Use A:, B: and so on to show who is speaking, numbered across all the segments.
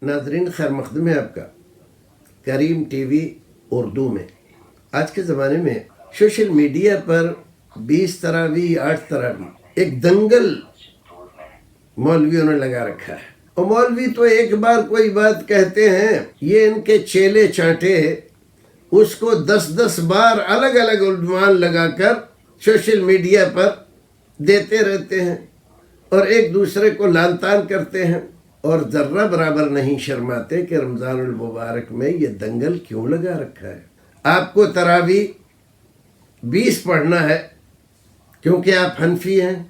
A: ناظرین خیر مقدم ہے آپ کا کریم ٹی وی اردو میں۔ آج کے زمانے میں سوشل میڈیا پر 20 تراویح 8 تراویح ایک دنگل مولویوں نے لگا رکھا ہے، اور مولوی تو ایک بار کوئی بات کہتے ہیں، یہ ان کے چیلے چانٹے اس کو 10 بار الگ الگ عنوان لگا کر سوشل میڈیا پر دیتے رہتے ہیں اور ایک دوسرے کو لعن طعن کرتے ہیں، اور ذرہ برابر نہیں شرماتے کہ رمضان المبارک میں یہ دنگل کیوں لگا رکھا ہے۔ آپ کو تراویح 20 پڑھنا ہے کیونکہ آپ حنفی ہیں۔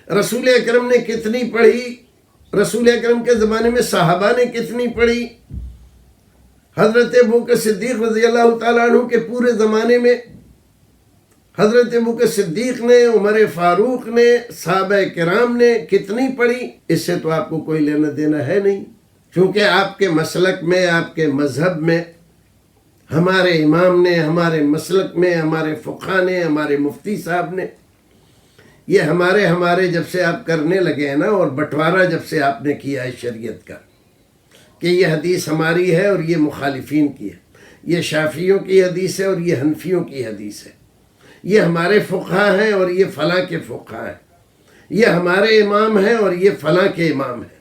A: رسول اکرم نے کتنی پڑھی؟ رسول اکرم کے زمانے میں صحابہ نے کتنی پڑھی؟ حضرت ابوبکر صدیق رضی اللہ تعالیٰ عنہ کے پورے زمانے میں حضرت ابوبکر صدیق نے، عمر فاروق نے، صحابہ کرام نے کتنی پڑھی؟ اس سے تو آپ کو کوئی لینا دینا ہے نہیں، کیونکہ آپ کے مسلک میں، آپ کے مذہب میں، ہمارے امام نے، ہمارے مسلک میں، ہمارے فقہ نے، ہمارے مفتی صاحب نے، یہ ہمارے جب سے آپ کرنے لگے ہیں نا، اور بٹوارہ جب سے آپ نے کیا ہے شریعت کا کہ یہ حدیث ہماری ہے اور یہ مخالفین کی ہے، یہ شافعیوں کی حدیث ہے اور یہ حنفیوں کی حدیث ہے، یہ ہمارے فقہ ہیں اور یہ فلاں کے فقہ ہیں، یہ ہمارے امام ہیں اور یہ فلاں کے امام ہیں۔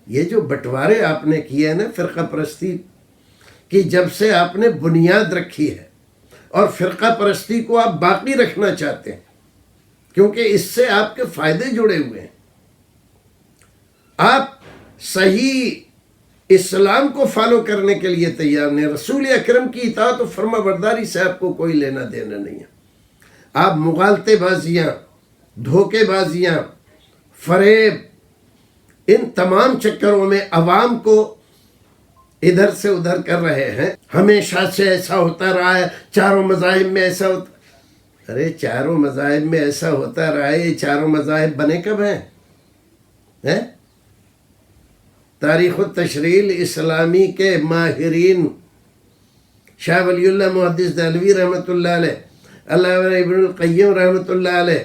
A: یہ جو بٹوارے آپ نے کیے ہیں نا فرقہ پرستی کی، جب سے آپ نے بنیاد رکھی ہے، اور فرقہ پرستی کو آپ باقی رکھنا چاہتے ہیں کیونکہ اس سے آپ کے فائدے جڑے ہوئے ہیں۔ آپ صحیح اسلام کو فالو کرنے کے لیے تیار نہیں، رسول اکرم کی اطاعت و فرما برداری سے آپ کو کوئی لینا دینا نہیں ہے۔ آپ مغالطے بازیاں، دھوکے بازیاں، فریب، ان تمام چکروں میں عوام کو ادھر سے ادھر کر رہے ہیں۔ ہمیشہ سے ایسا ہوتا رہا ہے، چاروں مذاہب میں ایسا ہوتا، ارے چاروں مذاہب میں ایسا ہوتا رہا ہے، یہ چاروں مذاہب بنے کب ہیں؟ تاریخ التشریع اسلامی کے ماہرین شاہ ولی اللہ محدث دہلوی رحمۃ اللہ علیہ، علامہ ابن القیم رحمۃ اللہ علیہ،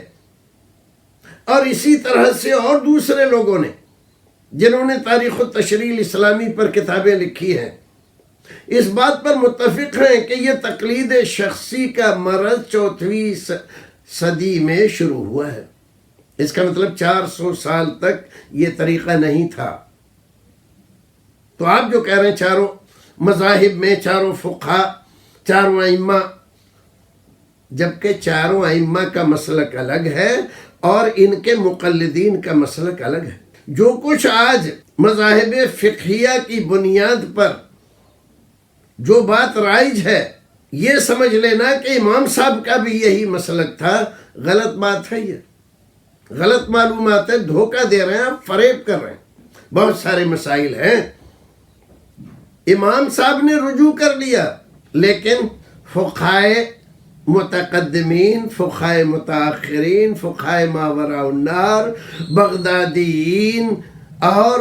A: اور اسی طرح سے اور دوسرے لوگوں نے جنہوں نے تاریخ التشریع اسلامی پر کتابیں لکھی ہیں، اس بات پر متفق ہیں کہ یہ تقلید شخصی کا مرض 4ویں صدی میں شروع ہوا ہے۔ اس کا مطلب 400 سال تک یہ طریقہ نہیں تھا۔ تو آپ جو کہہ رہے ہیں چاروں مذاہب میں، چاروں فقہ، چاروں ائمہ، جبکہ چاروں ائمہ کا مسلک الگ ہے اور ان کے مقلدین کا مسلک الگ ہے۔ جو کچھ آج مذاہب فقہیہ کی بنیاد پر جو بات رائج ہے، یہ سمجھ لینا کہ امام صاحب کا بھی یہی مسلک تھا، غلط بات ہے، یہ غلط معلومات ہے، دھوکہ دے رہے ہیں آپ، فریب کر رہے ہیں۔ بہت سارے مسائل ہیں، امام صاحب نے رجوع کر لیا، لیکن فقہائے متقدمین، فقہائے متاخرین، فقہائے ماوراء النار، بغدادیین اور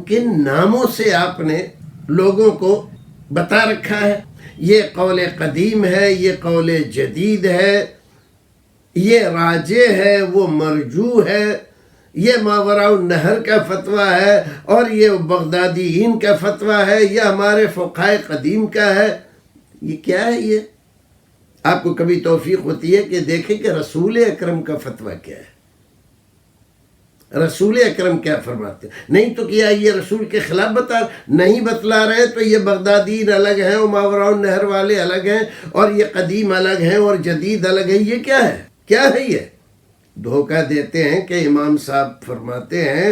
A: کن ناموں سے آپ نے لوگوں کو بتا رکھا ہے۔ یہ قول قدیم ہے، یہ قول جدید ہے، یہ راجح ہے، وہ مرجوح ہے، یہ ماوراء النہر کا فتویٰ ہے، اور یہ بغدادیین کا فتویٰ ہے، یہ ہمارے فقہائے قدیم کا ہے۔ یہ کیا ہے؟ یہ آپ کو کبھی توفیق ہوتی ہے کہ دیکھیں کہ رسول اکرم کا فتویٰ کیا ہے، رسول اکرم کیا فرماتے ہیں؟ نہیں تو کیا یہ رسول کے خلاف نہیں بتلا رہے، تو یہ بغدادین الگ ہیں اور ماوراء النہر والے الگ ہیں، اور یہ قدیم الگ ہیں اور جدید الگ ہیں۔ یہ کیا ہے؟ کیا ہے یہ؟ دھوکہ دیتے ہیں کہ امام صاحب فرماتے ہیں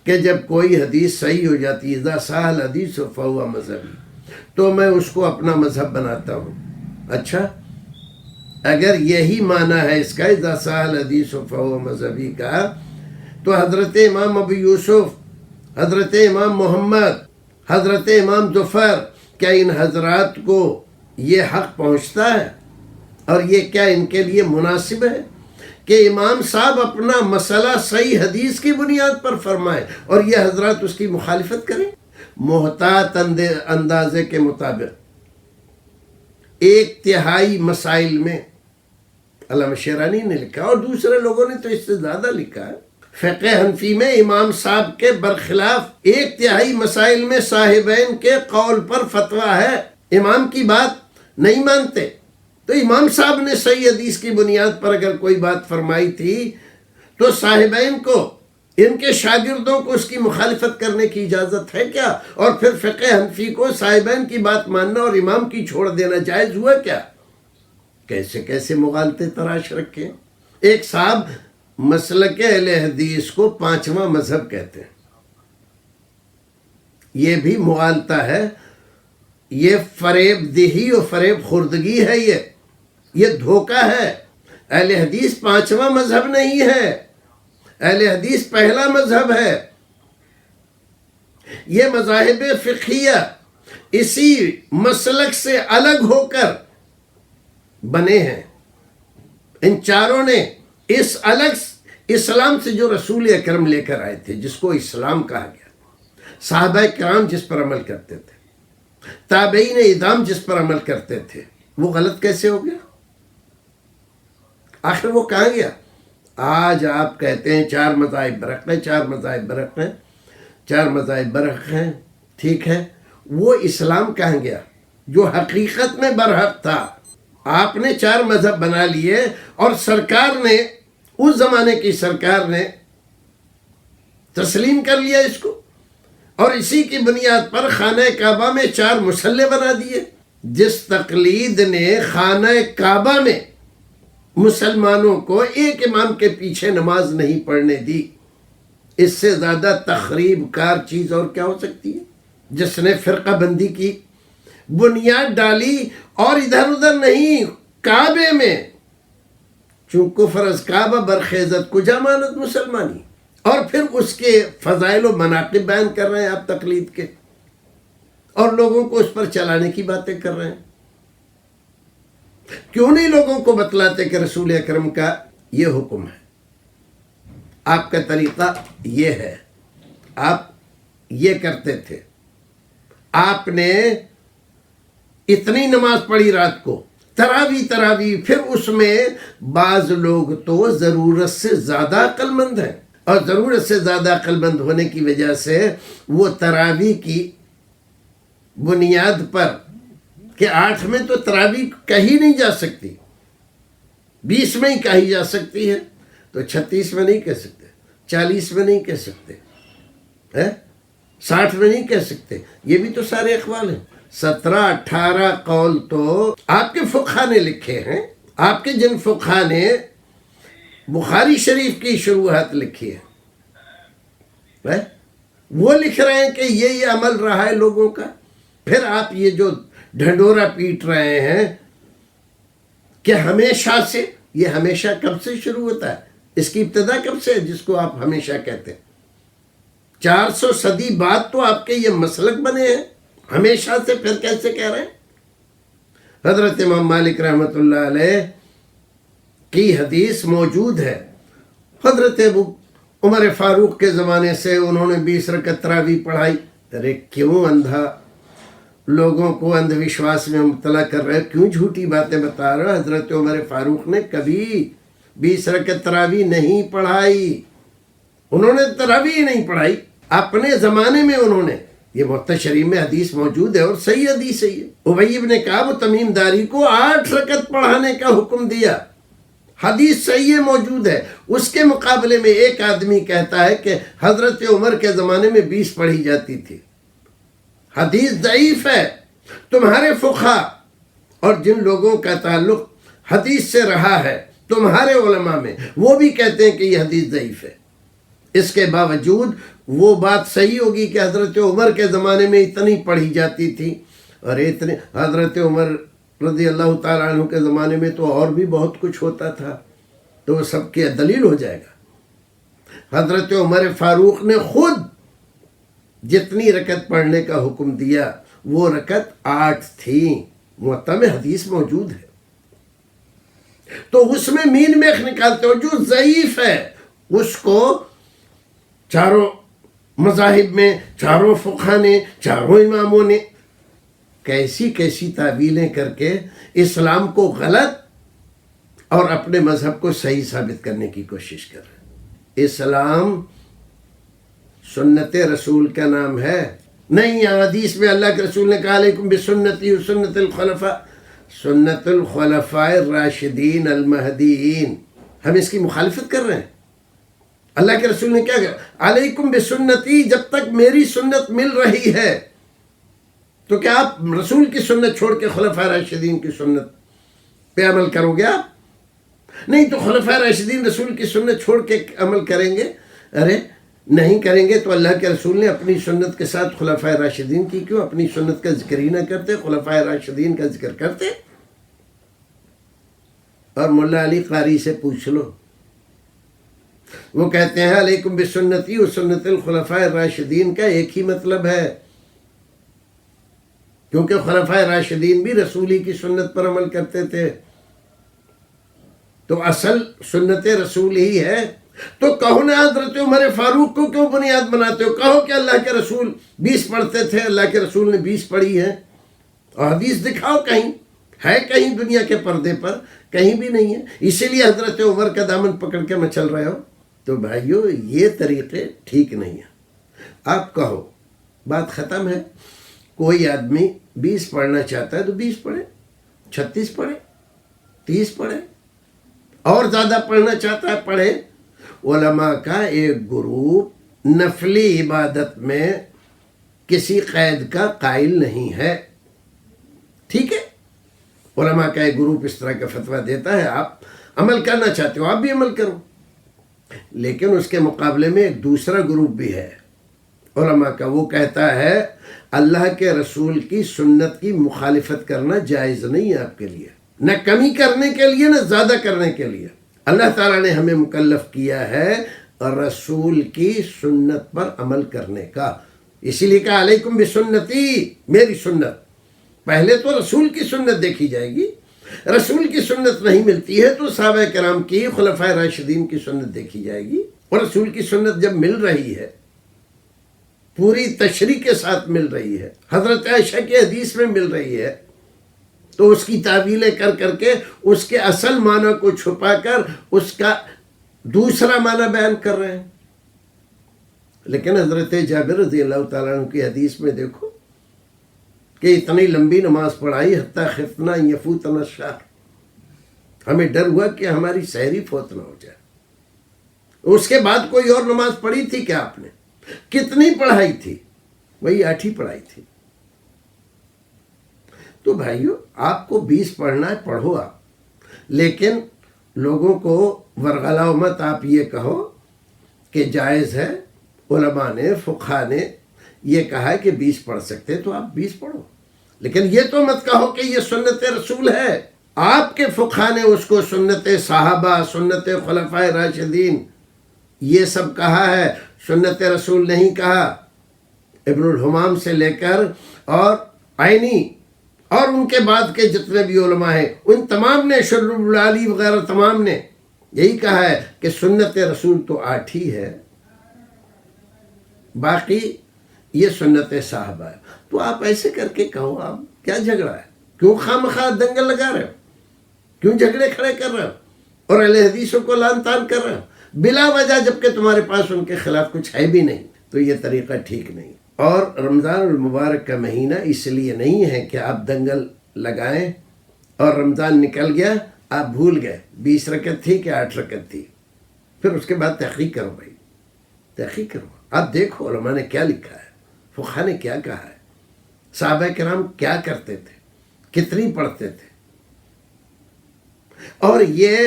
A: کہ جب کوئی حدیث صحیح ہو جاتی ہے، اذا صح الحدیث فہو مذہبی، تو میں اس کو اپنا مذہب بناتا ہوں۔ اچھا، اگر یہی معنی ہے اس کا اذا صح الحدیث فہو مذہبی کا، تو حضرت امام ابو یوسف، حضرت امام محمد، حضرت امام ظفر، کیا ان حضرات کو یہ حق پہنچتا ہے؟ اور یہ کیا ان کے لیے مناسب ہے کہ امام صاحب اپنا مسئلہ صحیح حدیث کی بنیاد پر فرمائے اور یہ حضرات اس کی مخالفت کریں؟ محتاط اندازے کے مطابق 1/3 مسائل میں علامہ شیرانی نے لکھا، اور دوسرے لوگوں نے تو اس سے زیادہ لکھا ہے، فقہ حنفی میں امام صاحب کے برخلاف 1/3 مسائل میں صاحبین کے قول پر فتویٰ ہے، امام کی بات نہیں مانتے۔ تو امام صاحب نے صحیح حدیث کی بنیاد پر اگر کوئی بات فرمائی تھی تو صاحبین کو، ان کے شاگردوں کو اس کی مخالفت کرنے کی اجازت ہے کیا؟ اور پھر فقہ حنفی کو صاحبین کی بات ماننا اور امام کی چھوڑ دینا جائز ہوا کیا؟ کیسے کیسے مغالطے تراش رکھے۔ ایک صاحب مسلک اہل حدیث کو 5واں مذہب کہتے ہیں، یہ بھی مغالطہ ہے، یہ فریب دہی اور فریب خوردگی ہے، یہ دھوکہ ہے۔ اہل حدیث 5واں مذہب نہیں ہے، اہل حدیث پہلا مذہب ہے۔ یہ مذاہب فقہیہ اسی مسلک سے الگ ہو کر بنے ہیں، ان چاروں نے اس الگ اسلام سے جو رسول اکرم لے کر آئے تھے، جس کو اسلام کہا گیا، صحابہ کرام جس پر عمل کرتے تھے، تابعین اعظام جس پر عمل کرتے تھے، وہ غلط کیسے ہو گیا؟ آخر وہ کہاں گیا؟ آج آپ کہتے ہیں 4 مذاہب برحق ہیں، 4 مذاہب برحق ہیں، 4 مذاہب برحق ہیں، ٹھیک ہے، وہ اسلام کہاں گیا جو حقیقت میں برحق تھا؟ آپ نے 4 مذہب بنا لیے اور سرکار نے، اس زمانے کی سرکار نے تسلیم کر لیا اس کو، اور اسی کی بنیاد پر خانہ کعبہ میں 4 مصلے بنا دیے۔ جس تقلید نے خانہ کعبہ میں مسلمانوں کو ایک امام کے پیچھے نماز نہیں پڑھنے دی، اس سے زیادہ تخریب کار چیز اور کیا ہو سکتی ہے؟ جس نے فرقہ بندی کی بنیاد ڈالی اور ادھر ادھر نہیں، کعبے میں، چون کفر از کعبہ برخیزت کجا ماند مسلمانی، اور پھر اس کے فضائل و مناقب بیان کر رہے ہیں آپ تقلید کے، اور لوگوں کو اس پر چلانے کی باتیں کر رہے ہیں۔ کیوں نہیں لوگوں کو بتلاتے کہ رسول اکرم کا یہ حکم ہے، آپ کا طریقہ یہ ہے، آپ یہ کرتے تھے، آپ نے اتنی نماز پڑھی رات کو، تراوی، پھر اس میں بعض لوگ تو ضرورت سے زیادہ عقل مند ہیں، اور ضرورت سے زیادہ عقل مند ہونے کی وجہ سے وہ تراوی کی بنیاد پر کہ 8 میں تو تراوی کہی نہیں جا سکتی، 20 میں ہی کہی جا سکتی ہے، تو 36 میں نہیں کہہ سکتے، 40 میں نہیں کہہ سکتے، 60 میں نہیں کہہ سکتے۔ یہ بھی تو سارے اقوال ہیں۔ 17-18 قول تو آپ کے فقہا نے لکھے ہیں، آپ کے جن فقہا نے بخاری شریف کی شروحات لکھی ہے، وہ لکھ رہے ہیں کہ یہ عمل رہا ہے لوگوں کا۔ پھر آپ یہ جو ڈھنڈورا پیٹ رہے ہیں کہ ہمیشہ سے، یہ ہمیشہ کب سے شروع ہوتا ہے؟ اس کی ابتدا کب سے ہے جس کو آپ ہمیشہ کہتے ہیں؟ 400 صدی بعد تو آپ کے یہ مسلک بنے ہیں، ہمیشہ سے پھر کیسے کہہ رہے ہیں؟ حضرت امام مالک رحمۃ اللہ علیہ کی حدیث موجود ہے، حضرت ابو عمر فاروق کے زمانے سے انہوں نے 20 رکعت تراویح پڑھائی۔ ارے کیوں اندھا لوگوں کو اندھ وشواس میں مبتلا کر رہے، کیوں جھوٹی باتیں بتا رہے ہو؟ حضرت عمر فاروق نے کبھی 20 رکعت تراویح نہیں پڑھائی، انہوں نے تراویح نہیں پڑھائی اپنے زمانے میں۔ انہوں نے، یہ موطا شریف میں حدیث موجود ہے اور صحیح حدیث ہے، ابی بن کعب و تمیم داری کو 8 رکعت پڑھانے کا حکم دیا، حدیث صحیح موجود ہے۔ اس کے مقابلے میں ایک آدمی کہتا ہے کہ حضرت عمر کے زمانے میں 20 پڑھی جاتی تھی، حدیث ضعیف ہے۔ تمہارے فقہا اور جن لوگوں کا تعلق حدیث سے رہا ہے تمہارے علماء میں، وہ بھی کہتے ہیں کہ یہ حدیث ضعیف ہے۔ اس کے باوجود وہ بات صحیح ہوگی کہ حضرت عمر کے زمانے میں اتنی پڑھی جاتی تھی، اور اتنے حضرت عمر رضی اللہ تعالیٰ عنہ کے زمانے میں تو اور بھی بہت کچھ ہوتا تھا، تو وہ سب کی دلیل ہو جائے گا۔ حضرت عمر فاروق نے خود جتنی رکعت پڑھنے کا حکم دیا وہ رکعت 8 تھی، موطا میں حدیث موجود ہے۔ تو اس میں مین میخ نکالتے ہو، جو ضعیف ہے اس کو چاروں مذاہب میں، چاروں فقہا نے، چاروں اماموں نے کیسی کیسی تعویلیں کر کے اسلام کو غلط اور اپنے مذہب کو صحیح ثابت کرنے کی کوشش کر رہے ہیں۔ اسلام سنت رسول کا نام ہے نہیں. حدیث میں اللہ کے رسول نے کہا علیکم بسنتی و سنت الخلفاء الراشدین المہدیین. ہم اس کی مخالفت کر رہے ہیں. اللہ کے رسول نے کیا کہا؟ علیکم بسنتی. جب تک میری سنت مل رہی ہے تو کیا آپ رسول کی سنت چھوڑ کے خلفاء راشدین کی سنت پہ عمل کرو گے؟ آپ نہیں تو خلفاء راشدین رسول کی سنت چھوڑ کے عمل کریں گے؟ ارے نہیں کریں گے تو اللہ کے رسول نے اپنی سنت کے ساتھ خلفاء راشدین کی کیوں اپنی سنت کا ذکر ہی نہ کرتے، خلفاء راشدین کا ذکر کرتے؟ اور مولا علی قاری سے پوچھ لو، وہ کہتے ہیں علیکم بسنتی و سنت الخلفاء الراشدین کا ایک ہی مطلب ہے، کیونکہ خلفاء راشدین بھی رسولی کی سنت پر عمل کرتے تھے، تو اصل سنت رسول ہی ہے. تو کہو نا حضرت عمر فاروق کو کیوں بنیاد بناتے ہو؟ کہو کہ اللہ کے رسول 20 پڑھتے تھے، اللہ کے رسول نے 20 پڑھی ہے، اور حدیث دکھاؤ کہیں ہے، کہیں دنیا کے پردے پر کہیں بھی نہیں ہے. اسی لیے حضرت عمر کا دامن پکڑ کے مچل رہے ہو. تو بھائیو یہ طریقے ٹھیک نہیں ہیں. آپ کہو بات ختم ہے. کوئی آدمی 20 پڑھنا چاہتا ہے تو 20 پڑھے، 36 پڑھے، 30 پڑھے، اور زیادہ پڑھنا چاہتا ہے پڑھے. علماء کا ایک گروپ نفلی عبادت میں کسی قید کا قائل نہیں ہے. ٹھیک ہے، علماء کا ایک گروپ اس طرح کا فتویٰ دیتا ہے، آپ عمل کرنا چاہتے ہو آپ بھی عمل کرو. لیکن اس کے مقابلے میں ایک دوسرا گروپ بھی ہے علماء کا، وہ کہتا ہے اللہ کے رسول کی سنت کی مخالفت کرنا جائز نہیں ہے آپ کے لیے، نہ کمی کرنے کے لیے نہ زیادہ کرنے کے لیے. اللہ تعالیٰ نے ہمیں مکلف کیا ہے رسول کی سنت پر عمل کرنے کا. اسی لیے کہا علیکم بسنتی، میری سنت. پہلے تو رسول کی سنت دیکھی جائے گی. رسول کی سنت نہیں ملتی ہے تو صحابہ کرام کی، خلفاء راشدین کی سنت دیکھی جائے گی. اور رسول کی سنت جب مل رہی ہے، پوری تشریح کے ساتھ مل رہی ہے، حضرت عائشہ کی حدیث میں مل رہی ہے، تو اس کی تعویلیں کر کر کے اس کے اصل معنی کو چھپا کر اس کا دوسرا معنی بیان کر رہے ہیں. لیکن حضرت جابر رضی اللہ تعالیٰ عنہ کی حدیث میں دیکھو کہ اتنی لمبی نماز پڑھائی، حتیٰ خفنا یفوتنا الشہر، ہمیں ڈر ہوا کہ ہماری سحری فوت نہ ہو جائے. اس کے بعد کوئی اور نماز پڑھی تھی کیا آپ نے؟ کتنی پڑھائی تھی؟ وہی 8 ہی پڑھائی تھی. تو بھائیو آپ کو 20 پڑھنا ہے پڑھو آپ، لیکن لوگوں کو ورغلاؤ مت. آپ یہ کہو کہ جائز ہے، علماء نے فقہا نے یہ کہا ہے کہ 20 پڑھ سکتے تو آپ 20 پڑھو، لیکن یہ تو مت کہو کہ یہ سنت رسول ہے. آپ کے فقہا نے اس کو سنت صحابہ، سنت خلفاء راشدین یہ سب کہا ہے، سنت رسول نہیں کہا. ابن الحمام سے لے کر اور عینی اور ان کے بعد کے جتنے بھی علماء ہیں ان تمام نے، شر العلی وغیرہ تمام نے یہی کہا ہے کہ سنت رسول تو 8 ہی ہے، باقی یہ سنت صحابہ ہے. تو آپ ایسے کر کے کہو، آپ کیا جھگڑا ہے؟ کیوں خواہ دنگل لگا رہے ہو؟ کیوں جھگڑے کھڑے کر رہے ہو اور اہل حدیثوں کو لعن طعن کر رہے ہو بلا وجہ، جبکہ تمہارے پاس ان کے خلاف کچھ ہے بھی نہیں؟ تو یہ طریقہ ٹھیک نہیں. اور رمضان المبارک کا مہینہ اس لیے نہیں ہے کہ آپ دنگل لگائیں اور رمضان نکل گیا آپ بھول گئے 20 رکعت تھی کہ 8 رکعت تھی. پھر اس کے بعد تحقیق کرو بھائی، تحقیق کرو. آپ دیکھو علماء نے کیا لکھا ہے، فقہا نے کیا کہا ہے، صحابہ کرام کیا کرتے تھے، کتنی پڑھتے تھے. اور یہ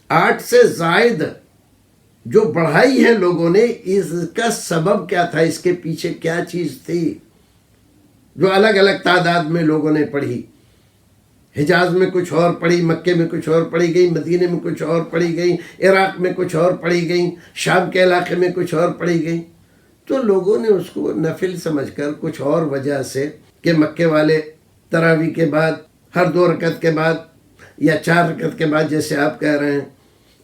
A: 8 سے زائد جو بڑھائی ہے لوگوں نے، اس کا سبب کیا تھا، اس کے پیچھے کیا چیز تھی جو الگ الگ تعداد میں لوگوں نے پڑھی. حجاز میں کچھ اور پڑھی، مکے میں کچھ اور پڑھی گئی، مدینے میں کچھ اور پڑھی گئی، عراق میں کچھ اور پڑھی گئی، شام کے علاقے میں کچھ اور پڑھی گئی. تو لوگوں نے اس کو نفل سمجھ کر کچھ اور وجہ سے کہ مکے والے تراویح کے بعد ہر 2 رکعت کے بعد یا 4 رکعت کے بعد جیسے آپ کہہ رہے ہیں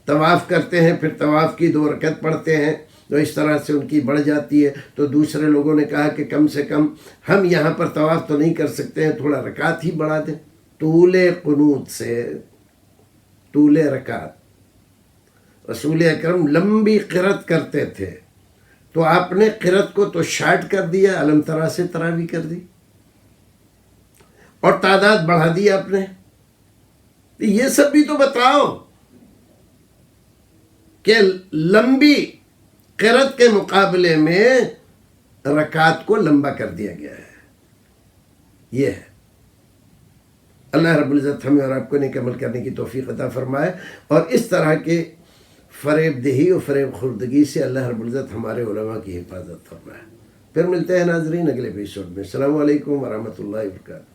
A: طواف کرتے ہیں، پھر طواف کی 2 رکعت پڑھتے ہیں، تو اس طرح سے ان کی بڑھ جاتی ہے. تو دوسرے لوگوں نے کہا کہ کم سے کم ہم یہاں پر طواف تو نہیں کر سکتے ہیں، تھوڑا رکعت ہی بڑھا دیں. طول قنوت سے طول رکعت رسول اکرم لمبی قرت کرتے تھے، تو آپ نے قرت کو تو شارٹ کر دیا، علم ترا سے تراوی کر دی اور تعداد بڑھا دی آپ نے. یہ سب بھی تو بتاؤ کہ لمبی قرت کے مقابلے میں رکعت کو لمبا کر دیا گیا ہے. یہ ہے. اللہ رب العزت ہمیں اور آپ کو نیک عمل کرنے کی توفیق عطا فرمائے، اور اس طرح کے فریب دہی اور فریب خوردگی سے اللہ رب العزت ہمارے علماء کی حفاظت فرمائے. پھر ملتے ہیں ناظرین اگلے ایپیسوڈ میں. السلام علیکم ورحمۃ اللہ وبرکاتہ.